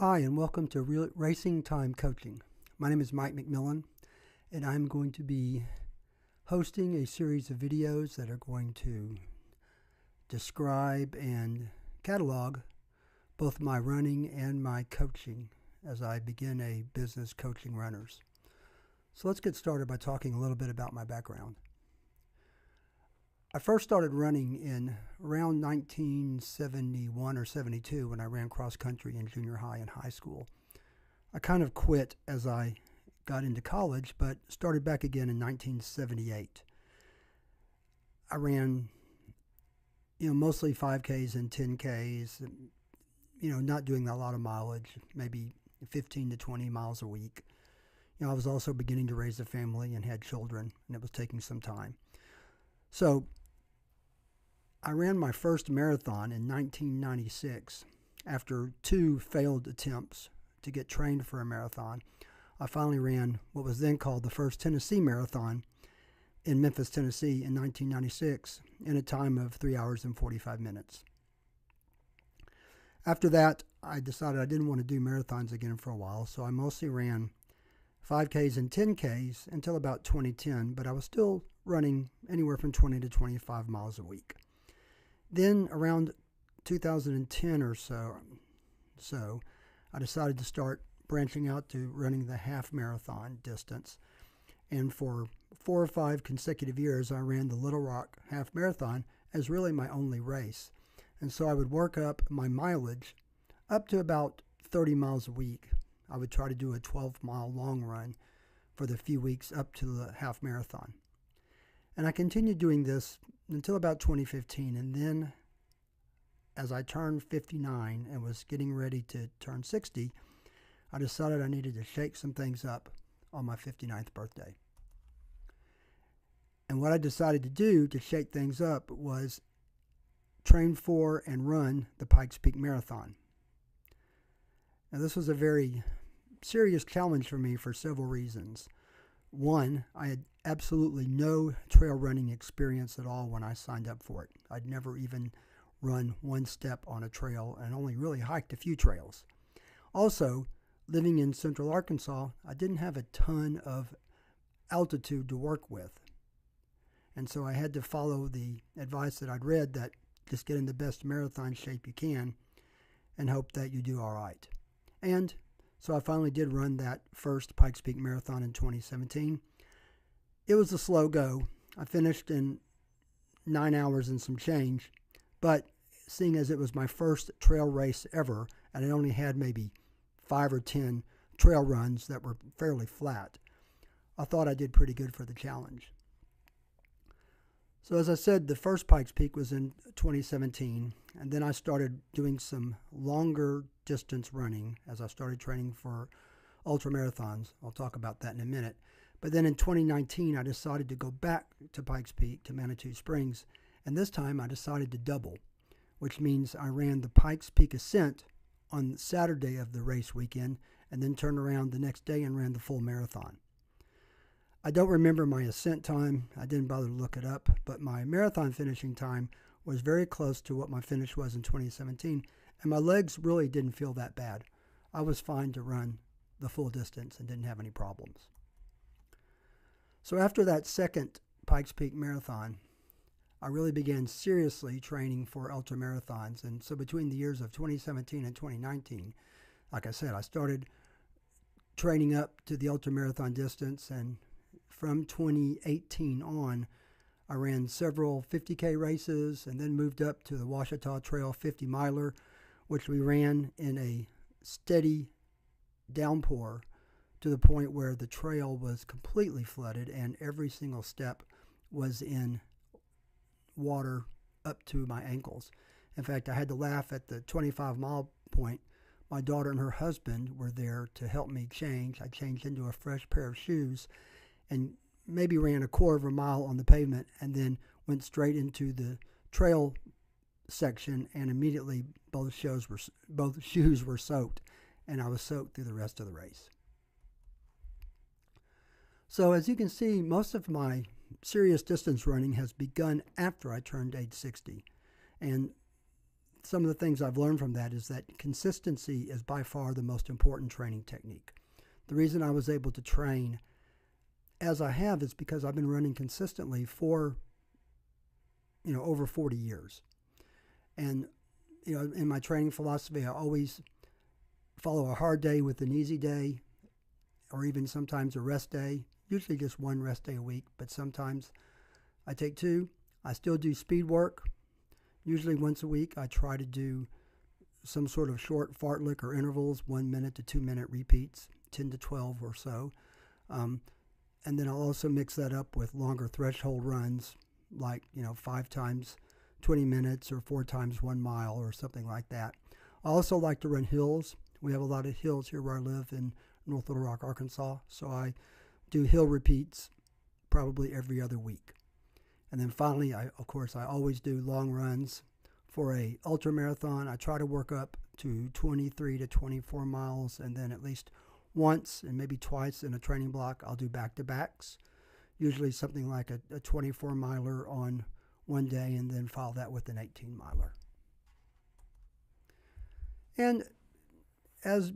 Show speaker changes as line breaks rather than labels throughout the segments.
Hi, and welcome to Racing Time Coaching. My name is Mike McMillan, and I'm going to be hosting a series of videos that are going to describe and catalog both my running and my coaching as I begin a business coaching runners. So let's get started by talking a little bit about my background. I first started running in around 1971 or 72 when I ran cross country in junior high and high school. I kind of quit as I got into college, but started back again in 1978. I ran, mostly 5Ks and 10Ks, not doing a lot of mileage, maybe 15 to 20 miles a week. I was also beginning to raise a family and had children, and it was taking some time. So I ran my first marathon in 1996 after two failed attempts to get trained for a marathon. I finally ran what was then called the first Tennessee Marathon in Memphis, Tennessee in 1996 in a time of 3 hours and 45 minutes. After that, I decided I didn't want to do marathons again for a while, so I mostly ran 5Ks and 10Ks until about 2010, but I was still running anywhere from 20 to 25 miles a week. Then around 2010 or so, I decided to start branching out to running the half marathon distance. And for 4 or 5 consecutive years, I ran the Little Rock half marathon as really my only race. And so I would work up my mileage up to about 30 miles a week. I would try to do a 12-mile long run for the few weeks up to the half marathon. And I continued doing this until about 2015. And then as I turned 59 and was getting ready to turn 60, I decided I needed to shake some things up on my 59th birthday. And what I decided to do to shake things up was train for and run the Pikes Peak Marathon. Now, this was a very serious challenge for me for several reasons. One, I had absolutely no trail running experience at all when I signed up for it. I'd never even run one step on a trail and only really hiked a few trails. Also, living in central Arkansas, I didn't have a ton of altitude to work with. And so I had to follow the advice that I'd read that just get in the best marathon shape you can and hope that you do all right. And so I finally did run that first Pikes Peak Marathon in 2017. It was a slow go. I finished in 9 hours and some change, but seeing as it was my first trail race ever, and I only had maybe 5 or 10 trail runs that were fairly flat, I thought I did pretty good for the challenge. So as I said, the first Pikes Peak was in 2017, and then I started doing some longer distance running as I started training for ultramarathons. I'll talk about that in a minute. But then in 2019, I decided to go back to Pikes Peak, to Manitou Springs, and this time I decided to double, which means I ran the Pikes Peak Ascent on Saturday of the race weekend and then turned around the next day and ran the full marathon. I don't remember my ascent time. I didn't bother to look it up, but my marathon finishing time was very close to what my finish was in 2017, and my legs really didn't feel that bad. I was fine to run the full distance and didn't have any problems. So after that second Pikes Peak Marathon, I really began seriously training for ultramarathons. And so between the years of 2017 and 2019, like I said, I started training up to the ultramarathon distance, and from 2018 on, I ran several 50K races and then moved up to the Ouachita Trail 50 miler, which we ran in a steady downpour to the point where the trail was completely flooded and every single step was in water up to my ankles. In fact, I had to laugh at the 25-mile point. My daughter and her husband were there to help me change. I changed into a fresh pair of shoes and maybe ran a quarter of a mile on the pavement and then went straight into the trail section, and immediately both shoes were soaked, and I was soaked through the rest of the race. So as you can see, most of my serious distance running has begun after I turned age 60. And some of the things I've learned from that is that consistency is by far the most important training technique. The reason I was able to train as I have is because I've been running consistently for, over 40 years. And, in my training philosophy, I always follow a hard day with an easy day, or even sometimes a rest day, usually just one rest day a week, but sometimes I take two. I still do speed work. Usually once a week, I try to do some sort of short fartlek or intervals, 1 minute to 2 minute repeats, 10 to 12 or so. And then I'll also mix that up with longer threshold runs, like, 5 times 20 minutes or 4 times 1 mile or something like that. I also like to run hills. We have a lot of hills here where I live in North Little Rock, Arkansas. So I do hill repeats probably every other week. And then finally, I always do long runs. For a ultra marathon, I try to work up to 23 to 24 miles, and then at least once and maybe twice in a training block, I'll do back-to-backs. Usually something like a 24-miler on one day, and then follow that with an 18-miler. And as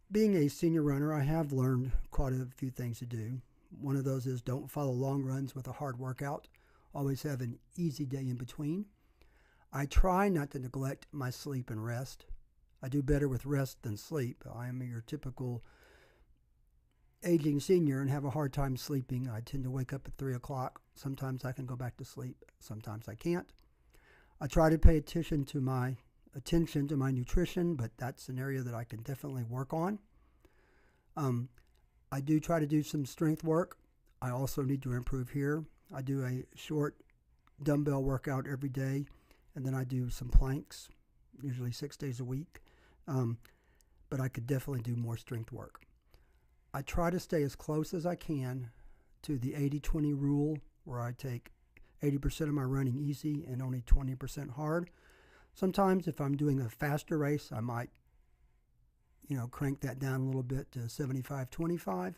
being a senior runner, I have learned quite a few things to do. One of those is don't follow long runs with a hard workout. Always have an easy day in between. I try not to neglect my sleep and rest. I do better with rest than sleep. I am your typical aging senior and have a hard time sleeping. I tend to wake up at 3 o'clock. Sometimes I can go back to sleep. Sometimes I can't. I try to pay attention to my nutrition, but that's an area that I can definitely work on. I do try to do some strength work. I also need to improve here. I do a short dumbbell workout every day, and then I do some planks, usually 6 days a week. But I could definitely do more strength work. I try to stay as close as I can to the 80-20 rule, where I take 80% of my running easy and only 20% hard. Sometimes if I'm doing a faster race, I might, crank that down a little bit to 75-25,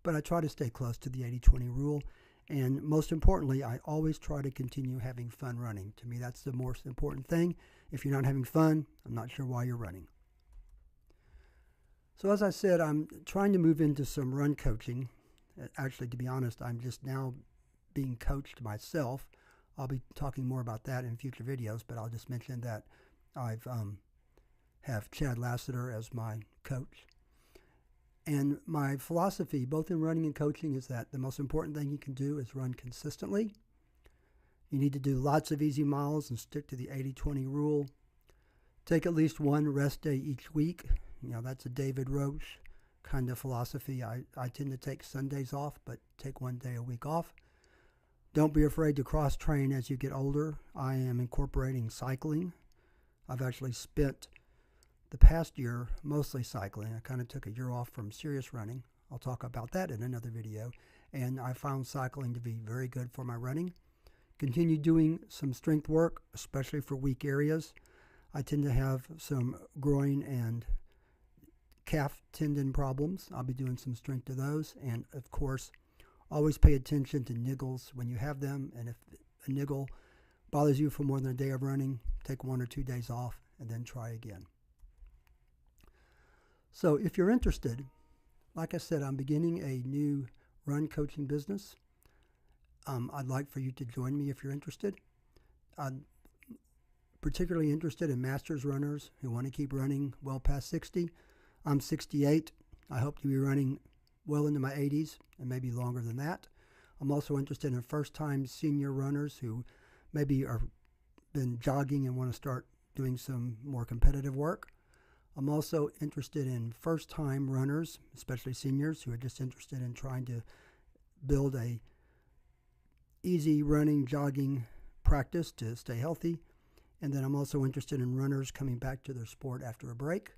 but I try to stay close to the 80-20 rule. And most importantly, I always try to continue having fun running. To me, that's the most important thing. If you're not having fun, I'm not sure why you're running. So as I said, I'm trying to move into some run coaching. Actually, to be honest, I'm just now being coached myself. I'll be talking more about that in future videos, but I'll just mention that I have Chad Lassiter as my coach. And my philosophy, both in running and coaching, is that the most important thing you can do is run consistently. You need to do lots of easy miles and stick to the 80-20 rule. Take at least one rest day each week. That's a David Roche kind of philosophy. I tend to take Sundays off, but take 1 day a week off. Don't be afraid to cross-train as you get older. I am incorporating cycling. I've actually spent the past year mostly cycling. I kind of took a year off from serious running. I'll talk about that in another video. And I found cycling to be very good for my running. Continue doing some strength work, especially for weak areas. I tend to have some groin and calf tendon problems. I'll be doing some strength to those. And of course, always pay attention to niggles when you have them. And if a niggle bothers you for more than a day of running, take 1 or 2 days off and then try again. So if you're interested, like I said, I'm beginning a new run coaching business. I'd like for you to join me if you're interested. I'm particularly interested in masters runners who want to keep running well past 60. I'm 68. I hope to be running well into my 80s and maybe longer than that. I'm also interested in first-time senior runners who maybe are been jogging and want to start doing some more competitive work. I'm also interested in first-time runners, especially seniors, who are just interested in trying to build a easy running, jogging practice to stay healthy. And then I'm also interested in runners coming back to their sport after a break.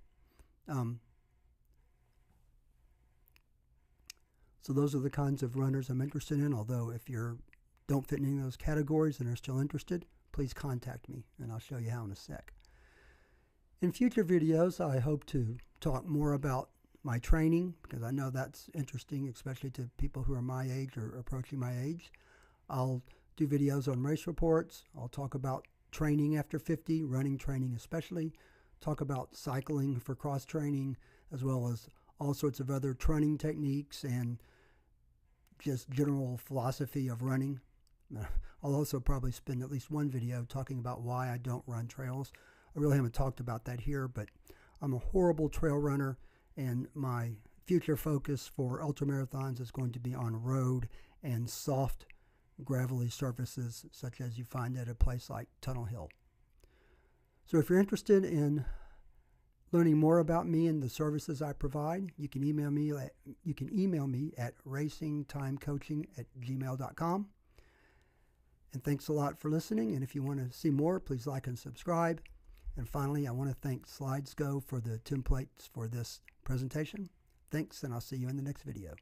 So those are the kinds of runners I'm interested in, although if you don't fit in any of those categories and are still interested, please contact me, and I'll show you how in a sec. In future videos, I hope to talk more about my training, because I know that's interesting, especially to people who are my age or approaching my age. I'll do videos on race reports. I'll talk about training after 50, running training especially, talk about cycling for cross training, as well as all sorts of other training techniques and just general philosophy of running. I'll also probably spend at least one video talking about why I don't run trails. I really haven't talked about that here, but I'm a horrible trail runner, and my future focus for ultramarathons is going to be on road and soft, gravelly surfaces such as you find at a place like Tunnel Hill. So if you're interested in learning more about me and the services I provide, you can email me at racingtimecoaching@gmail.com. And thanks a lot for listening. And if you want to see more, please like and subscribe. And finally, I want to thank SlidesGo for the templates for this presentation. Thanks, and I'll see you in the next video.